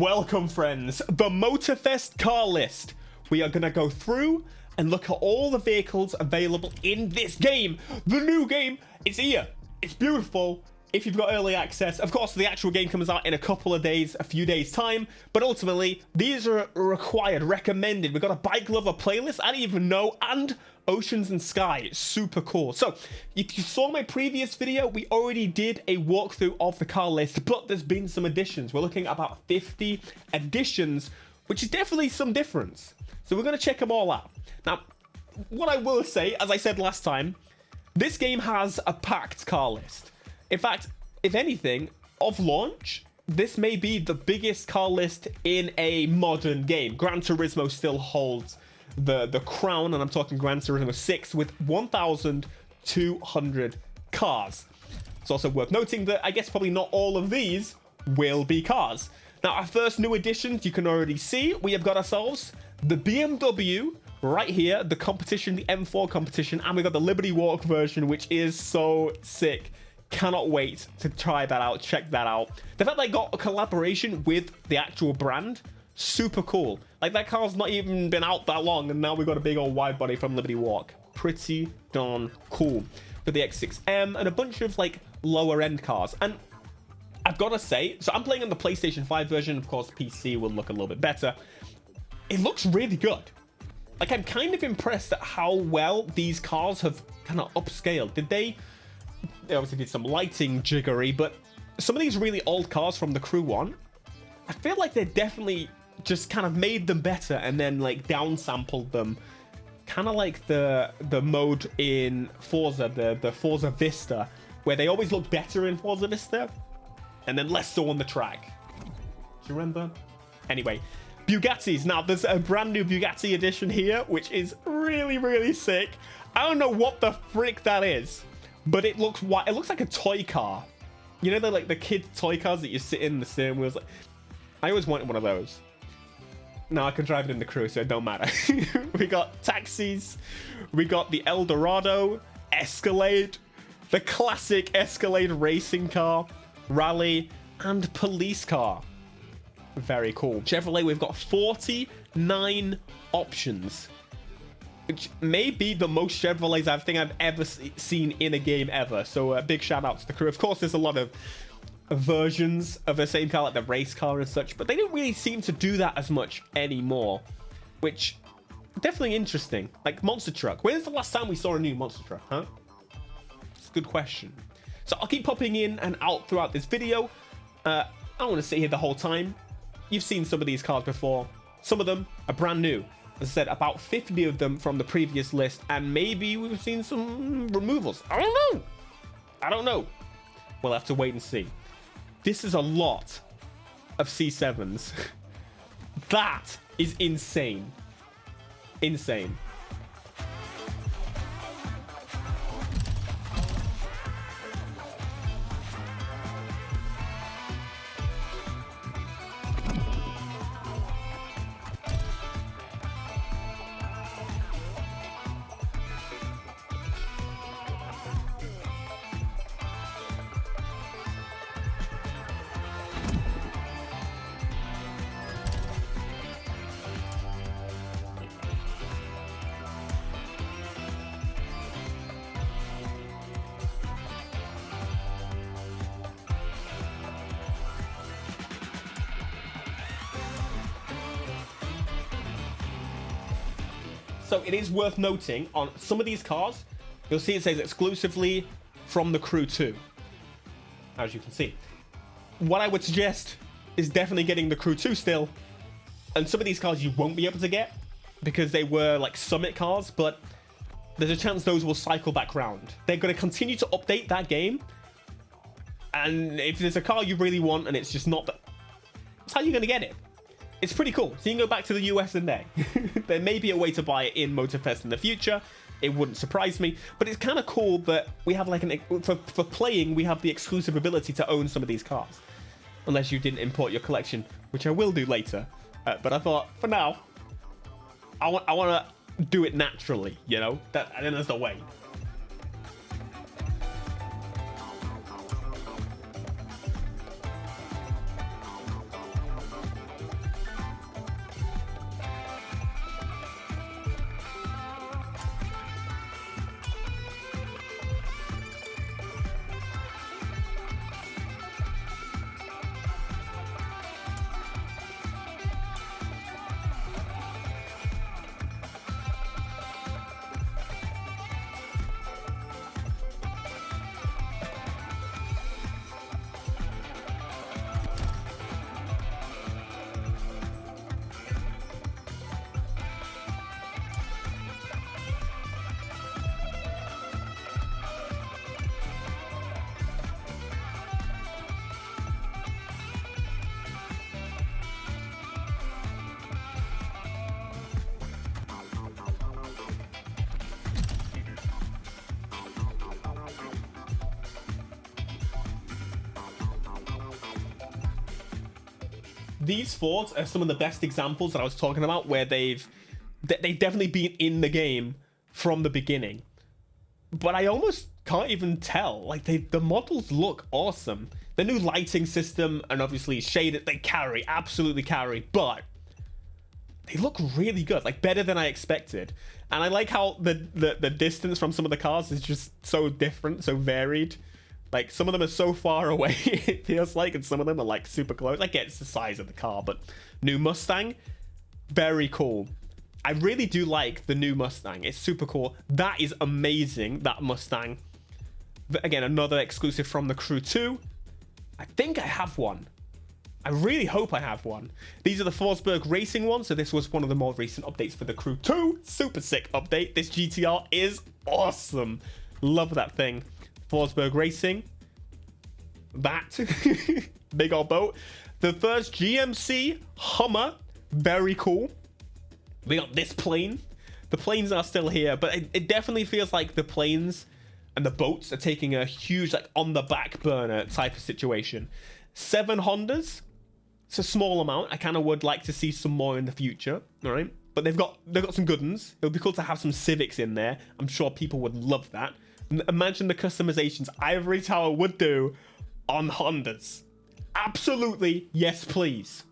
Welcome, friends. The Motorfest car list. We are going to go through and look at all the vehicles available in this game. The new game is here. It's beautiful. If you've got early access, of course, the actual game comes out in a couple of days, a few days time. But ultimately, these are required, recommended. We've got a bike lover playlist. I didn't even know. And Oceans and Sky. It's super cool. So if you saw my previous video, we already did a walkthrough of the car list, but there's been some additions. We're looking at about 50 additions, which is definitely some difference. So we're going to check them all out. Now, what I will say, as I said last time, this game has a packed car list. In fact, if anything, of launch, this may be the biggest car list in a modern game. Gran Turismo still holds the crown, and I'm talking Gran Turismo 6 with 1,200 cars. It's also worth noting that I guess probably not all of these will be cars. Now, our first new additions, you can already see, we have got ourselves the BMW right here, the competition, the M4 competition, and we got the Liberty Walk version, which is so sick. Cannot wait to try that out, check that out. The fact they got a collaboration with the actual brand, super cool. Like, that car's not even been out that long, and now we've got a big old wide body from Liberty Walk. Pretty darn cool. With the X6M and a bunch of, like, lower end cars. And I've got to say, so I'm playing on the PlayStation 5 version. Of course, PC will look a little bit better. It looks really good. Like, I'm kind of impressed at how well these cars have kind of upscaled. They obviously did some lighting jiggery, but some of these really old cars from the Crew 1, I feel like they definitely just kind of made them better and then like downsampled them, kind of like the mode in Forza, the Forza Vista, where they always look better in Forza Vista and then less so on the track. Do you remember? Anyway, Bugattis. Now there's a brand new Bugatti edition here, which is really, really sick. I don't know what the frick that is, but it looks like a toy car. You know, they're like the kids' toy cars that you sit in the steering wheels. I always wanted one of those. Now I can drive it in the Crew, so it don't matter. We got taxis. We got the Eldorado, Escalade, the classic Escalade racing car, rally, and police car. Very cool. Chevrolet, we've got 49 options, which may be the most Chevrolets I think I've ever seen in a game ever. So a big shout out to the Crew. Of course, there's a lot of versions of the same car, like the race car and such, but they don't really seem to do that as much anymore, which definitely interesting. Like monster truck. When's the last time we saw a new monster truck, huh? It's a good question. So I'll keep popping in and out throughout this video. I don't want to sit here the whole time. You've seen some of these cars before. Some of them are brand new. As I said, about 50 of them from the previous list, and maybe we've seen some removals. I don't know. We'll have to wait and see. This is a lot of C7s. That is insane. Insane. So it is worth noting, on some of these cars, you'll see it says exclusively from the Crew 2. As you can see. What I would suggest is definitely getting the Crew 2 still. And some of these cars you won't be able to get because they were like Summit cars, but there's a chance those will cycle back round. They're going to continue to update that game. And if there's a car you really want and it's just not that, that's how you're going to get it. It's pretty cool. So you can go back to the US and there. There may be a way to buy it in Motorfest in the future. It wouldn't surprise me. But it's kind of cool that we have like for playing, we have the exclusive ability to own some of these cars. Unless you didn't import your collection, which I will do later. But I thought, for now, I want to do it naturally, you know? And then there's the way. these Fords are some of the best examples that I was talking about, where they've definitely been in the game from the beginning. But I almost can't even tell. Like, the models look awesome. The new lighting system and obviously shaded, they carry, absolutely carry, but they look really good, like better than I expected. And I like how the distance from some of the cars is just so different, so varied. Like, some of them are so far away, it feels like, and some of them are, like, super close. I get it's the size of the car, but new Mustang, very cool. I really do like the new Mustang. It's super cool. That is amazing, that Mustang. But again, another exclusive from the Crew 2. I think I have one. I really hope I have one. These are the Forsberg Racing ones, so this was one of the more recent updates for the Crew 2. Super sick update. This GTR is awesome. Love that thing. Forsberg Racing. That. Big old boat. The first GMC Hummer. Very cool. We got this plane. The planes are still here, but it definitely feels like the planes and the boats are taking a huge, like, on the back burner type of situation. 7 Hondas. It's a small amount. I kind of would like to see some more in the future. All right. But they've got some good ones. It would be cool to have some Civics in there. I'm sure people would love that. Imagine the customizations Ivory Tower would do on Hondas. Absolutely, yes, please.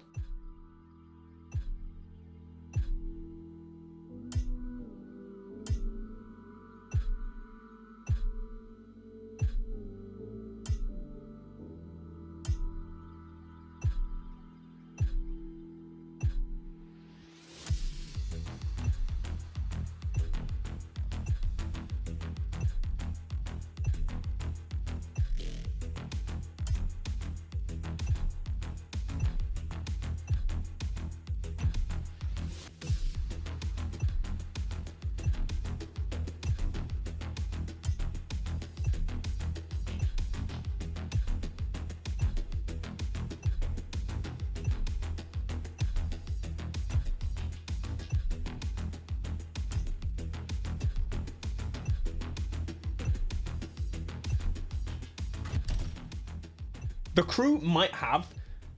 The Crew might have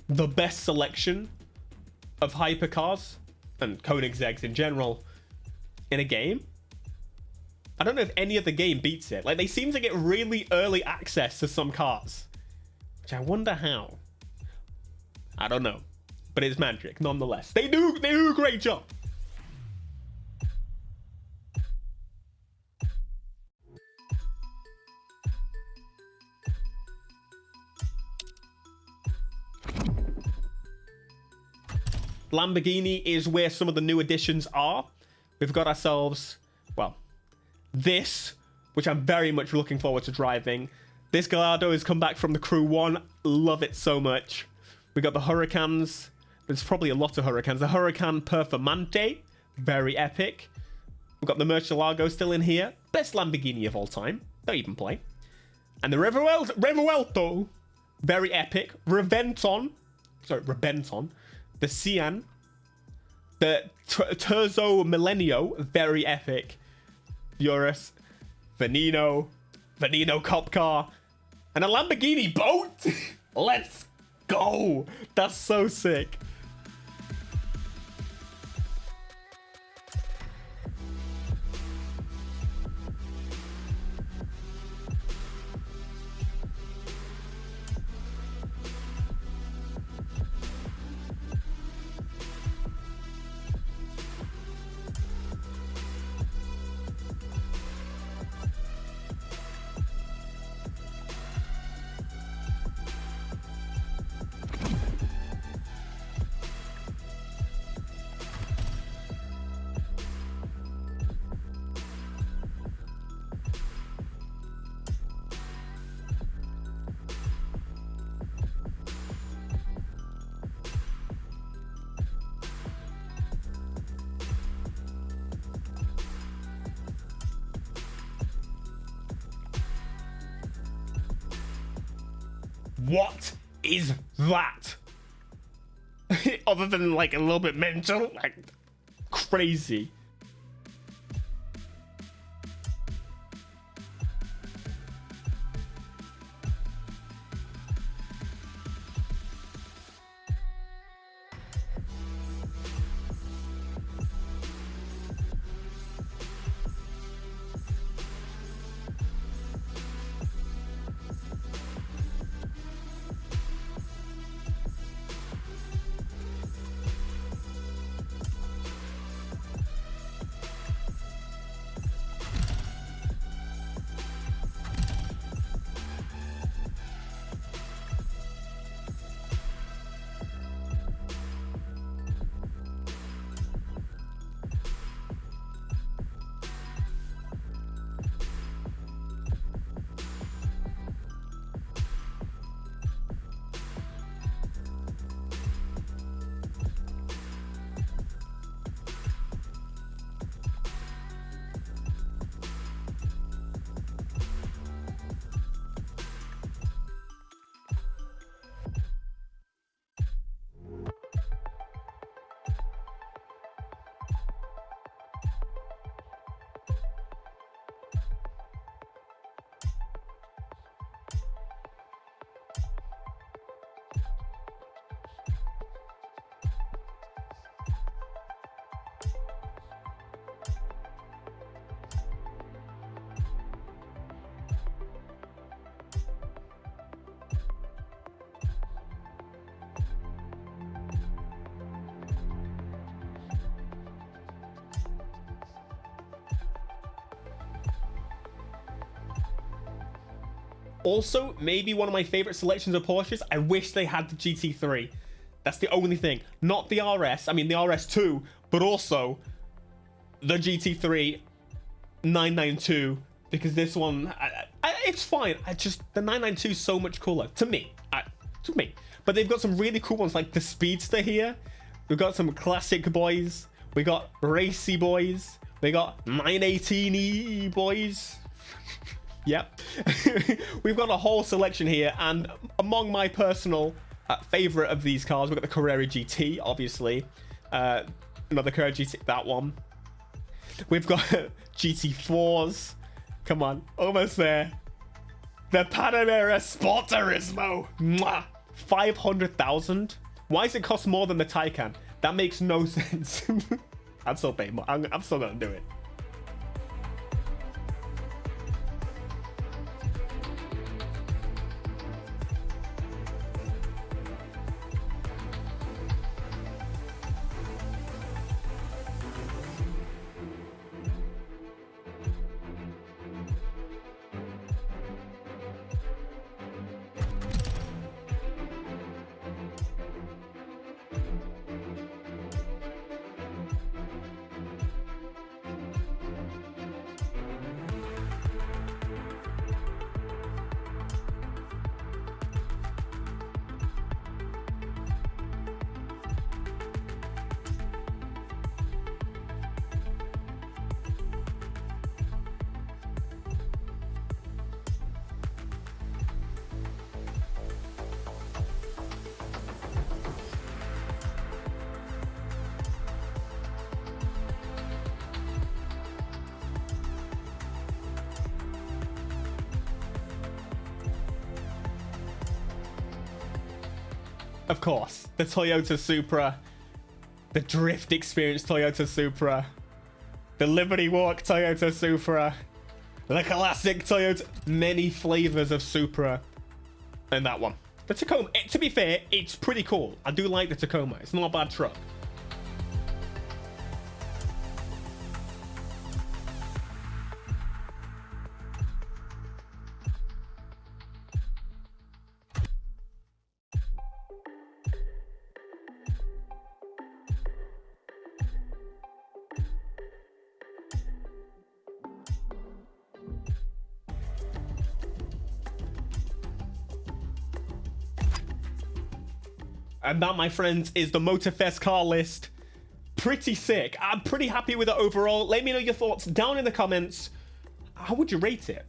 the best selection of hypercars and Koenigsegg's in general in a game. I don't know if any other game beats it. Like, they seem to get really early access to some cars, which I wonder how. I don't know, but it's magic nonetheless. They do a great job. Lamborghini is where some of the new additions are. We've got ourselves, well, this, which I'm very much looking forward to driving. This Gallardo has come back from the Crew 1. Love it so much. We got the Huracans. There's probably a lot of Huracans. The Huracan Performante, very epic. We've got the Murcielago still in here. Best Lamborghini of all time. Don't even play. And the Revuelto, very epic. Rebenton. The Cian, the Terzo Millennio, very epic. Urus, Veneno cop car, and a Lamborghini boat. Let's go. That's so sick. What is that? Other than, like, a little bit mental, like, crazy. Also, maybe one of my favorite selections of Porsches, I wish they had the GT3. That's the only thing. Not the RS, I mean the RS2, but also the GT3 992, because this one, it's fine. The 992 is so much cooler to me. But they've got some really cool ones, like the Speedster here. We've got some classic boys. We got racy boys. We got 918E boys. Yep. We've got a whole selection here, and among my personal favorite of these cars, we've got the Carrera GT, obviously. Another Carrera GT, that one. We've got GT4s. Come on, almost there. The Panamera Sport Turismo. Mwah. 500,000. Why does it cost more than the Taycan? That makes no sense. I'd still pay more. I'm still gonna do it. Of course, the Toyota Supra, the Drift Experience Toyota Supra, the Liberty Walk Toyota Supra, the classic Toyota, many flavors of Supra, and that one. The Tacoma, to be fair, it's pretty cool. I do like the Tacoma. It's not a bad truck. And that, my friends, is the Motorfest car list. Pretty sick. I'm pretty happy with it overall. Let me know your thoughts down in the comments. How would you rate it?